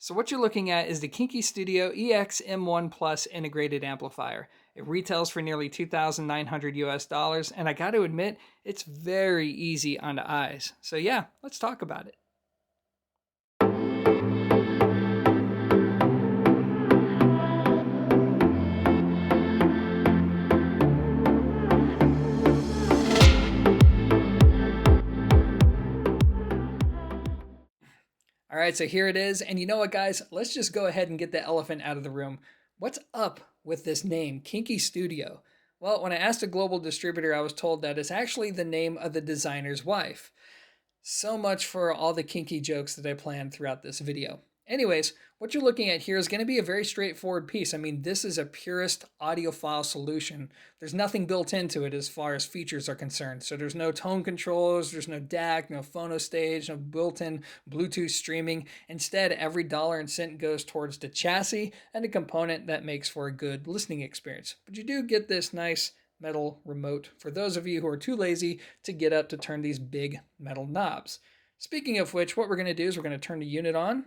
So what you're looking at is the Kinki Studio EX-M1 Plus integrated amplifier. It retails for nearly $2,900 US, and I got to admit, it's very easy on the eyes. So yeah, let's talk about it. All right, so here it is. And you know what, guys? Let's just go ahead and get the elephant out of the room. What's up with this name, Kinki Studio? Well, when I asked a global distributor, I was told that it's actually the name of the designer's wife. So much for all the kinky jokes that I planned throughout this video. Anyways, what you're looking at here is going to be a very straightforward piece. I mean, this is a purist audiophile solution. There's nothing built into it as far as features are concerned. So there's no tone controllers, there's no DAC, no phono stage, no built-in Bluetooth streaming. Instead, every dollar and cent goes towards the chassis and a component that makes for a good listening experience. But you do get this nice metal remote for those of you who are too lazy to get up to turn these big metal knobs. Speaking of which, what we're going to do is we're going to turn the unit on.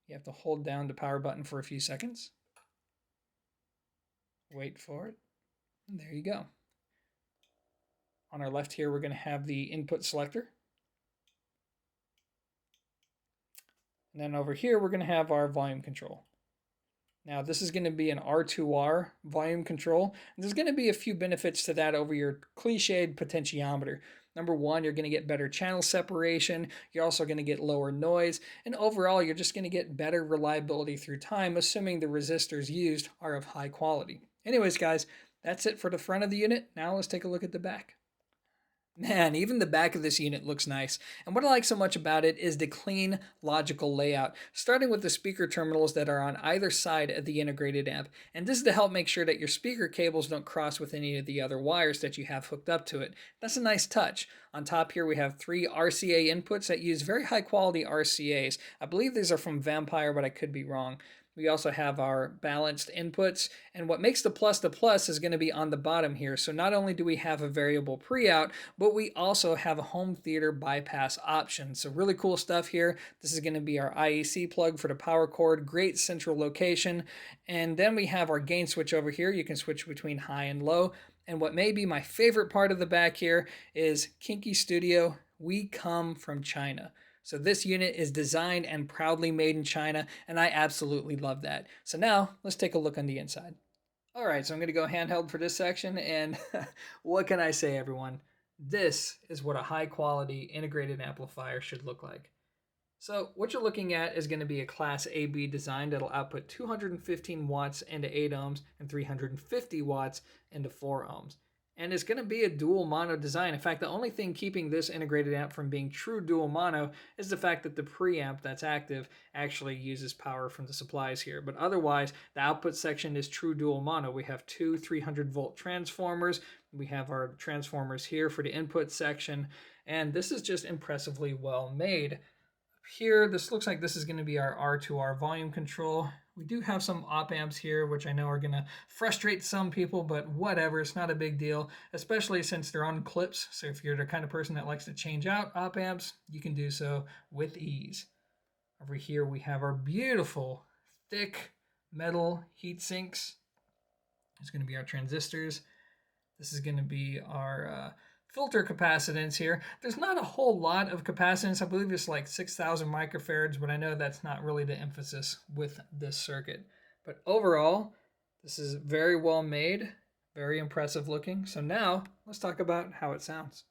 You have to hold down the power button for a few seconds. Wait for it. And there you go. On our left here, we're going to have the input selector. And then over here, we're going to have our volume control. Now, this is going to be an R2R volume control. And there's going to be a few benefits to that over your cliched potentiometer. Number one, you're going to get better channel separation. You're also going to get lower noise. And overall, you're just going to get better reliability through time, assuming the resistors used are of high quality. Anyways, guys, that's it for the front of the unit. Now let's take a look at the back. Man, even the back of this unit looks nice. And what I like so much about it is the clean, logical layout, starting with the speaker terminals that are on either side of the integrated amp. And this is to help make sure that your speaker cables don't cross with any of the other wires that you have hooked up to it. That's a nice touch. On top here, we have 3 RCA inputs that use very high quality RCAs. I believe these are from Vampire, but I could be wrong. We also have our balanced inputs, and what makes the plus is going to be on the bottom here. So not only do we have a variable pre-out, but we also have a home theater bypass option. So really cool stuff here. This is going to be our IEC plug for the power cord, great central location. And then we have our gain switch over here. You can switch between high and low. And what may be my favorite part of the back here is Kinki Studio, we come from China. So this unit is designed and proudly made in China, and I absolutely love that. So now, let's take a look on the inside. All right, so I'm going to go handheld for this section, and what can I say, everyone? This is what a high-quality integrated amplifier should look like. So what you're looking at is going to be a Class AB design that'll output 215 watts into 8 ohms and 350 watts into 4 ohms. And it's going to be a dual mono design. In fact, the only thing keeping this integrated amp from being true dual mono is the fact that the preamp that's active actually uses power from the supplies here. But otherwise, the output section is true dual mono. We have 2 300-volt transformers. We have our transformers here for the input section. And this is just impressively well made. Here, this looks like this is going to be our R2R volume control. We do have some op amps here, which I know are going to frustrate some people, but whatever, it's not a big deal, especially since they're on clips. So if you're the kind of person that likes to change out op amps, you can do so with ease. Over here, we have our beautiful, thick metal heat sinks. It's going to be our transistors. This is going to be our filter capacitance here. There's not a whole lot of capacitance. I believe it's like 6,000 microfarads, but I know that's not really the emphasis with this circuit. But overall, this is very well made, very impressive looking. So now let's talk about how it sounds.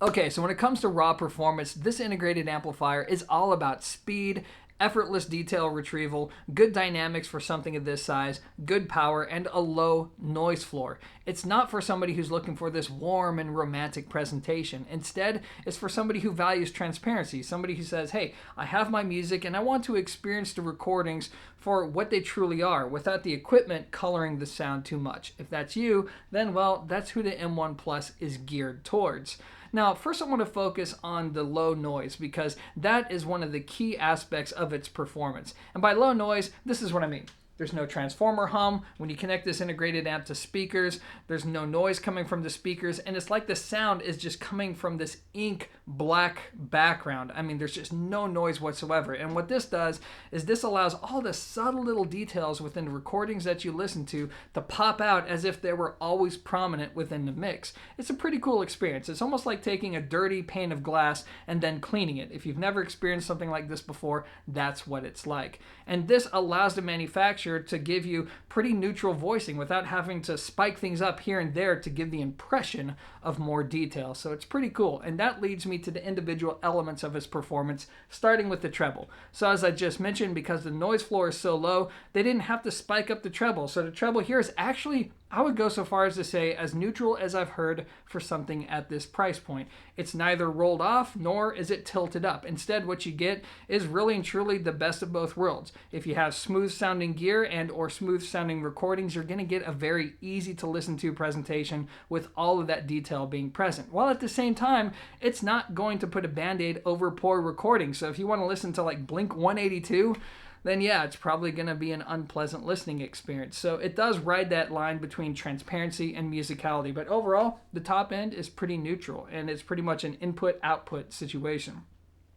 Okay, so when it comes to raw performance, this integrated amplifier is all about speed, effortless detail retrieval, good dynamics for something of this size, good power, and a low noise floor. It's not for somebody who's looking for this warm and romantic presentation. Instead, it's for somebody who values transparency, somebody who says, hey, I have my music and I want to experience the recordings for what they truly are without the equipment coloring the sound too much. If that's you, then well, that's who the M1 Plus is geared towards. Now, first I want to focus on the low noise because that is one of the key aspects of its performance. And by low noise, this is what I mean. There's no transformer hum. When you connect this integrated amp to speakers, there's no noise coming from the speakers, and it's like the sound is just coming from this ink black background. I mean, there's just no noise whatsoever. And what this does is this allows all the subtle little details within the recordings that you listen to pop out as if they were always prominent within the mix. It's a pretty cool experience. It's almost like taking a dirty pane of glass and then cleaning it. If you've never experienced something like this before, that's what it's like. And this allows the manufacturer to give you pretty neutral voicing without having to spike things up here and there to give the impression of more detail. So it's pretty cool. And that leads me to the individual elements of his performance, starting with the treble. So as I just mentioned, because the noise floor is so low, they didn't have to spike up the treble. So the treble here is actually, I would go so far as to say, as neutral as I've heard for something at this price point. It's neither rolled off nor is it tilted up. Instead, what you get is really and truly the best of both worlds. If you have smooth sounding gear and or smooth sounding recordings, you're going to get a very easy to listen to presentation with all of that detail being present. While at the same time, it's not going to put a band-aid over poor recording. So if you want to listen to like Blink 182, then yeah, it's probably going to be an unpleasant listening experience. So it does ride that line between transparency and musicality. But overall, the top end is pretty neutral, and it's pretty much an input-output situation.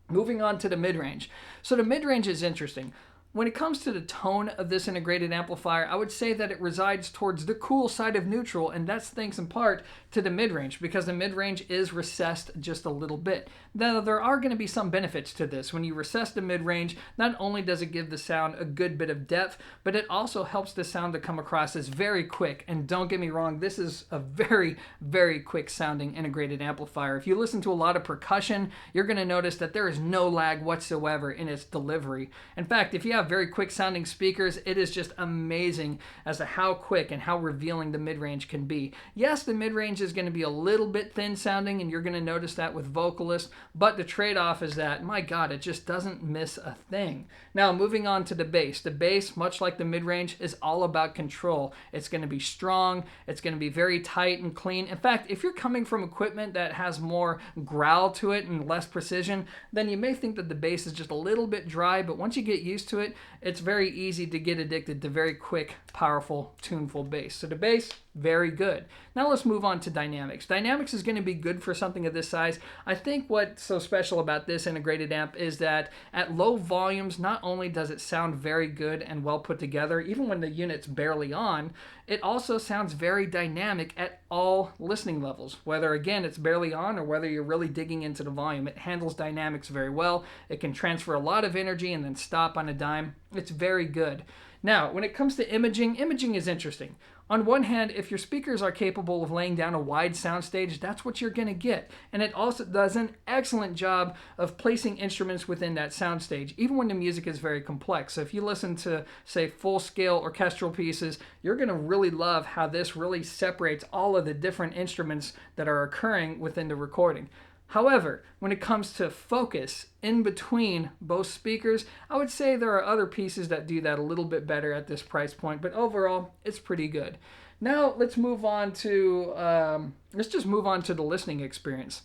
Moving on to the mid-range. So the mid-range is interesting. When it comes to the tone of this integrated amplifier, I would say that it resides towards the cool side of neutral, and that's thanks in part to the mid-range, because the mid-range is recessed just a little bit. Now, there are going to be some benefits to this. When you recess the mid-range, not only does it give the sound a good bit of depth, but it also helps the sound to come across as very quick. And don't get me wrong, this is a very, very quick sounding integrated amplifier. If you listen to a lot of percussion, you're going to notice that there is no lag whatsoever in its delivery. In fact, if you have very quick sounding speakers, it is just amazing as to how quick and how revealing the mid-range can be. Yes, the mid-range is going to be a little bit thin sounding, and you're going to notice that with vocalists, but the trade-off is that, my God, it just doesn't miss a thing. Now, moving on to the bass. The bass, much like the mid-range, is all about control. It's going to be strong, it's going to be very tight and clean. In fact, if you're coming from equipment that has more growl to it and less precision, then you may think that the bass is just a little bit dry, but once you get used to it, it's very easy to get addicted to very quick, powerful, tuneful bass. So the bass, very good. Now let's move on to dynamics. Dynamics is going to be good for something of this size. I think what's so special about this integrated amp is that at low volumes, not only does it sound very good and well put together, even when the unit's barely on, it also sounds very dynamic at all listening levels. Whether, again, it's barely on or whether you're really digging into the volume, it handles dynamics very well. It can transfer a lot of energy and then stop on a dime. It's very good. Now, when it comes to imaging, imaging is interesting. On one hand, if your speakers are capable of laying down a wide soundstage, that's what you're going to get. And it also does an excellent job of placing instruments within that soundstage, even when the music is very complex. So if you listen to, say, full-scale orchestral pieces, you're going to really love how this really separates all of the different instruments that are occurring within the recording. However, when it comes to focus in between both speakers, I would say there are other pieces that do that a little bit better at this price point, but overall, it's pretty good. Now, let's move on to, the listening experience.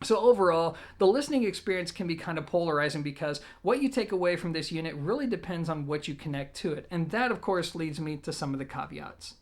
So overall, the listening experience can be kind of polarizing because what you take away from this unit really depends on what you connect to it. And that, of course, leads me to some of the caveats.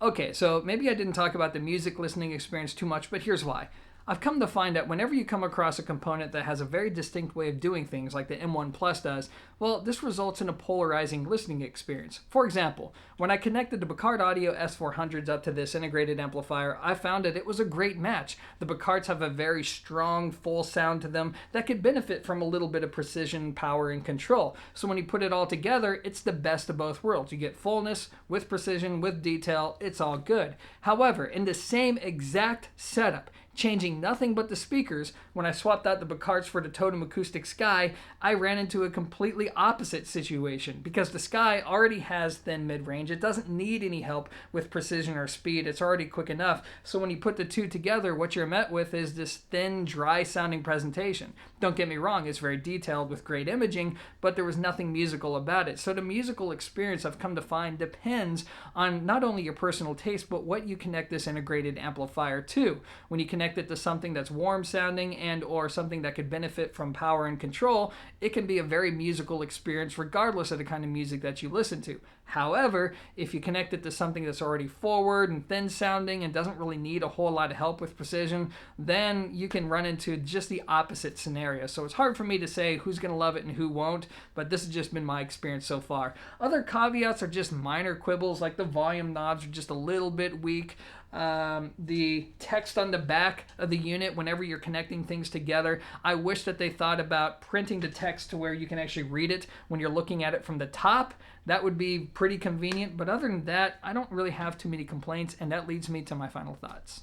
Okay, so maybe I didn't talk about the music listening experience too much, but here's why. I've come to find that whenever you come across a component that has a very distinct way of doing things, like the M1 Plus does, well, this results in a polarizing listening experience. For example, when I connected the Buchardt Audio S400s up to this integrated amplifier, I found that it was a great match. The Buchardts have a very strong, full sound to them that could benefit from a little bit of precision, power, and control. So when you put it all together, it's the best of both worlds. You get fullness with precision, with detail, it's all good. However, in the same exact setup, changing nothing but the speakers, when I swapped out the Buchardts for the Totem Acoustic Sky, I ran into a completely opposite situation because the Sky already has thin mid-range. It doesn't need any help with precision or speed. It's already quick enough. So when you put the two together, what you're met with is this thin, dry-sounding presentation. Don't get me wrong, it's very detailed with great imaging, but there was nothing musical about it. So the musical experience, I've come to find, depends on not only your personal taste, but what you connect this integrated amplifier to. When you connect connect it to something that's warm sounding and or something that could benefit from power and control, it can be a very musical experience regardless of the kind of music that you listen to. However, if you connect it to something that's already forward and thin sounding and doesn't really need a whole lot of help with precision, then you can run into just the opposite scenario. So it's hard for me to say who's going to love it and who won't, but this has just been my experience so far. Other caveats are just minor quibbles, like the volume knobs are just a little bit weak. The text on the back of the unit whenever you're connecting things together, I wish that they thought about printing the text to where you can actually read it when you're looking at it from the top. That would be pretty convenient, but other than that, I don't really have too many complaints, and that leads me to my final thoughts.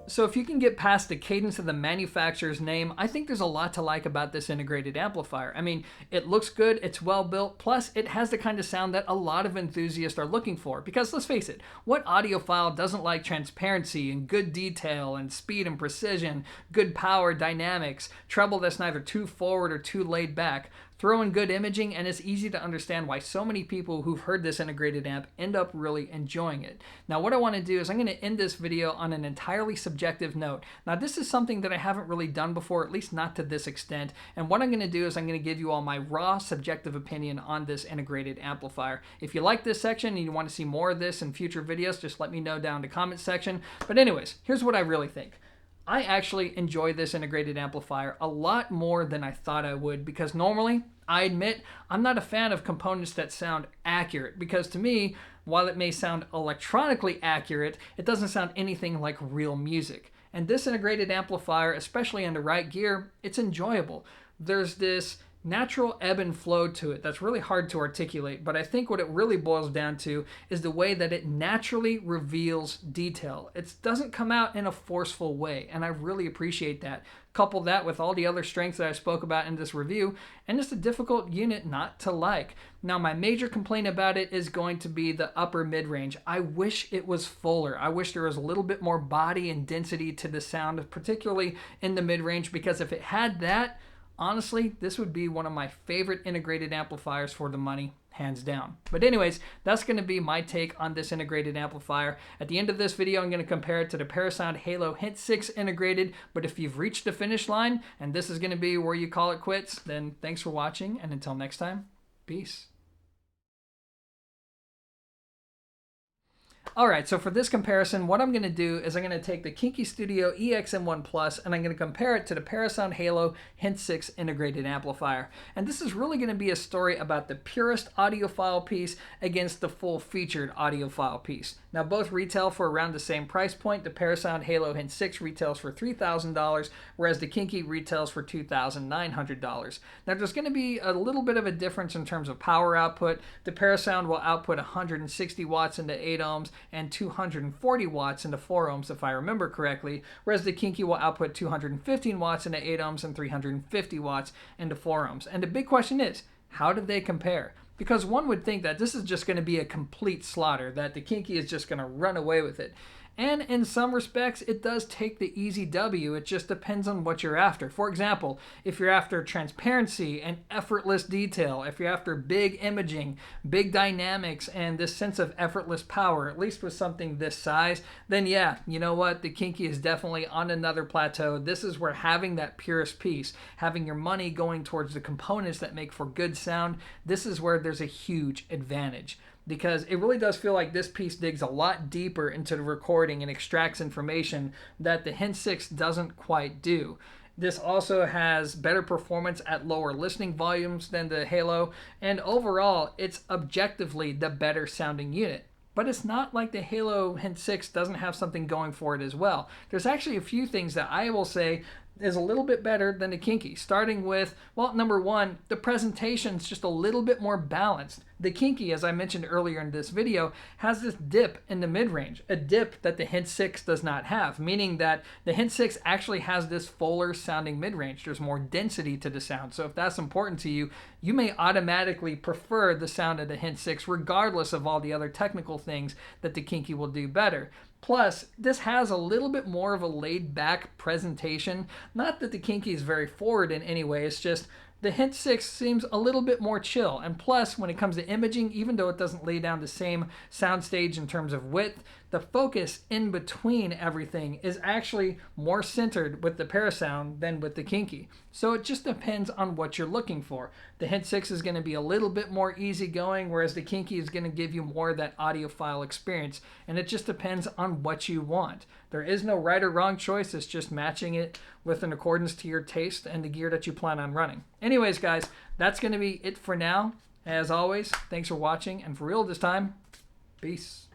So if you can get past the cadence of the manufacturer's name, I think there's a lot to like about this integrated amplifier. I mean, it looks good, it's well built, plus it has the kind of sound that a lot of enthusiasts are looking for. Because let's face it, what audiophile doesn't like transparency and good detail and speed and precision, good power, dynamics, treble that's neither too forward or too laid back? Throw in good imaging, and it's easy to understand why so many people who've heard this integrated amp end up really enjoying it. Now, what I want to do is I'm going to end this video on an entirely subjective note. Now, this is something that I haven't really done before, at least not to this extent. And what I'm going to do is I'm going to give you all my raw subjective opinion on this integrated amplifier. If you like this section and you want to see more of this in future videos, just let me know down in the comment section. But anyways, here's what I really think. I actually enjoy this integrated amplifier a lot more than I thought I would, because normally, I admit, I'm not a fan of components that sound accurate, because to me, while it may sound electronically accurate, it doesn't sound anything like real music. And this integrated amplifier, especially in the right gear, it's enjoyable. There's this natural ebb and flow to it that's really hard to articulate, but I think what it really boils down to is the way that it naturally reveals detail. It doesn't come out in a forceful way, and I really appreciate that. Couple that with all the other strengths that I spoke about in this review, and it's a difficult unit not to like. Now, my major complaint about it is going to be the upper mid-range. I wish it was fuller. I wish there was a little bit more body and density to the sound, particularly in the mid-range, because if it had that, honestly, this would be one of my favorite integrated amplifiers for the money, hands down. But anyways, that's going to be my take on this integrated amplifier. At the end of this video, I'm going to compare it to the Parasound Halo Hint 6 integrated. But if you've reached the finish line, and this is going to be where you call it quits, then thanks for watching, and until next time, peace. Alright, so for this comparison, what I'm going to do is I'm going to take the Kinki Studio EX-M1 Plus and I'm going to compare it to the Parasound Halo Hint 6 integrated amplifier. And this is really going to be a story about the purest audiophile piece against the full-featured audiophile piece. Now, both retail for around the same price point. The Parasound Halo Hint 6 retails for $3,000, whereas the Kinki retails for $2,900. Now, there's going to be a little bit of a difference in terms of power output. The Parasound will output 160 watts into 8 ohms and 240 watts into 4 ohms, if I remember correctly, whereas the Kinki will output 215 watts into 8 ohms and 350 watts into 4 ohms. And the big question is, how did they compare? Because one would think that this is just going to be a complete slaughter, that the Kinki is just going to run away with it. And in some respects, it does take the easy W. It just depends on what you're after. For example, if you're after transparency and effortless detail, if you're after big imaging, big dynamics, and this sense of effortless power, at least with something this size, then yeah, you know what? The Kinki is definitely on another plateau. This is where having that purest piece, having your money going towards the components that make for good sound, this is where there's a huge advantage. Because it really does feel like this piece digs a lot deeper into the recording and extracts information that the Hint 6 doesn't quite do. This also has better performance at lower listening volumes than the Halo, and overall, it's objectively the better sounding unit. But it's not like the Halo Hint 6 doesn't have something going for it as well. There's actually a few things that I will say is a little bit better than the Kinki, starting with, well, number one, the presentation's just a little bit more balanced. The Kinki, as I mentioned earlier in this video, has this dip in the mid-range, a dip that the Hint 6 does not have, meaning that the Hint 6 actually has this fuller sounding mid-range. There's more density to the sound. So if that's important to you, you may automatically prefer the sound of the Hint 6 regardless of all the other technical things that the Kinki will do better. Plus, this has a little bit more of a laid-back presentation. Not that the Kinki is very forward in any way, it's just the Hint 6 seems a little bit more chill. And plus, when it comes to imaging, even though it doesn't lay down the same soundstage in terms of width, the focus in between everything is actually more centered with the Parasound than with the Kinki. So it just depends on what you're looking for. The Hit 6 is going to be a little bit more easygoing, whereas the Kinki is going to give you more of that audiophile experience, and it just depends on what you want. There is no right or wrong choice, it's just matching it with an accordance to your taste and the gear that you plan on running. Anyways, guys, that's going to be it for now. As always, thanks for watching, and for real this time, peace.